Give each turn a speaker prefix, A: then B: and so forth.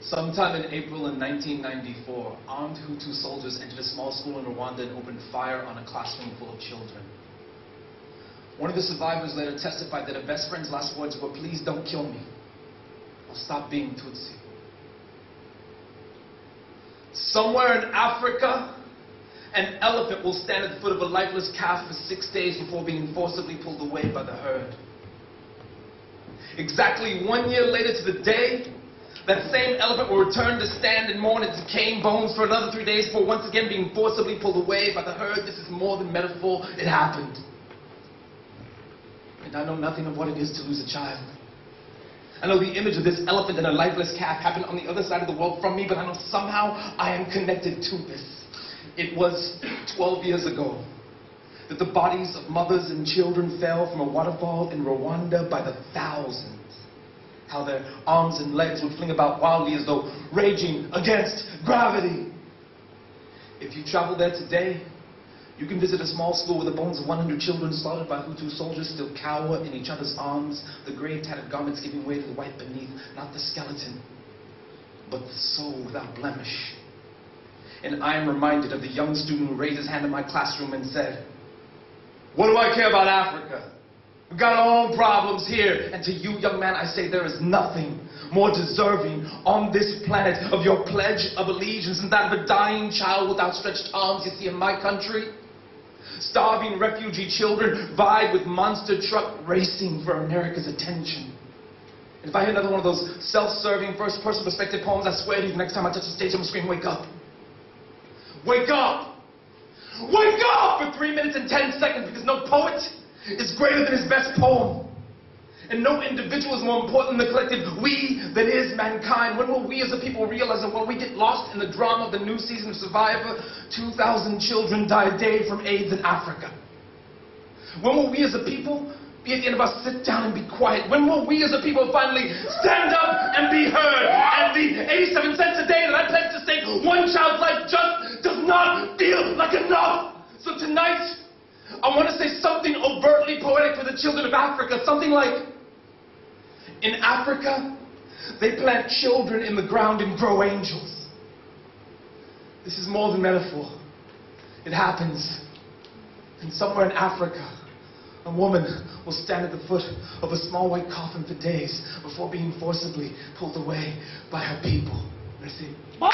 A: Sometime in April in 1994, armed Hutu soldiers entered a small school in Rwanda and opened fire on a classroom full of children. One of the survivors later testified that her best friend's last words were, "Please don't kill me. I'll stop being Tutsi." Somewhere in Africa, an elephant will stand at the foot of a lifeless calf for 6 days before being forcibly pulled away by the herd. Exactly 1 year later to the day, that same elephant will return to stand and mourn its decaying bones for another 3 days before once again being forcibly pulled away by the herd. This is more than metaphor. It happened. And I know nothing of what it is to lose a child. I know the image of this elephant and a lifeless calf happened on the other side of the world from me, but I know somehow I am connected to this. It was 12 years ago that the bodies of mothers and children fell from a waterfall in Rwanda by the thousands. How their arms and legs would fling about wildly as though raging against gravity. If you travel there today, you can visit a small school where the bones of 100 children slaughtered by Hutu soldiers still cower in each other's arms, the gray tattered garments giving way to the white beneath, not the skeleton, but the soul without blemish. And I am reminded of the young student who raised his hand in my classroom and said, "What do I care about Africa? We've got our own problems here." And to you, young man, I say there is nothing more deserving on this planet of your pledge of allegiance than that of a dying child with outstretched arms. You see, in my country, starving refugee children vied with monster truck racing for America's attention. And if I hear another one of those self-serving first-person perspective poems, I swear to you, the next time I touch the stage, I'm going to scream, "Wake up! Wake up! Wake up!" for 3 minutes and 10 seconds, because no poet is greater than his best poem. And no individual is more important than the collective we that is mankind. When will we as a people realize that while we get lost in the drama of the new season of Survivor, 2,000 children die a day from AIDS in Africa? When will we as a people be at the end of our sit down and be quiet? When will we as a people finally stand up and be heard? And the 87 cents a day that I pledge to stake one child's life just does not feel like enough. So tonight, I want to say something overtly poetic for the children of Africa. Something like, in Africa, they plant children in the ground and grow angels. This is more than metaphor. It happens. And somewhere in Africa, a woman will stand at the foot of a small white coffin for days before being forcibly pulled away by her people. And I say, "Bye!"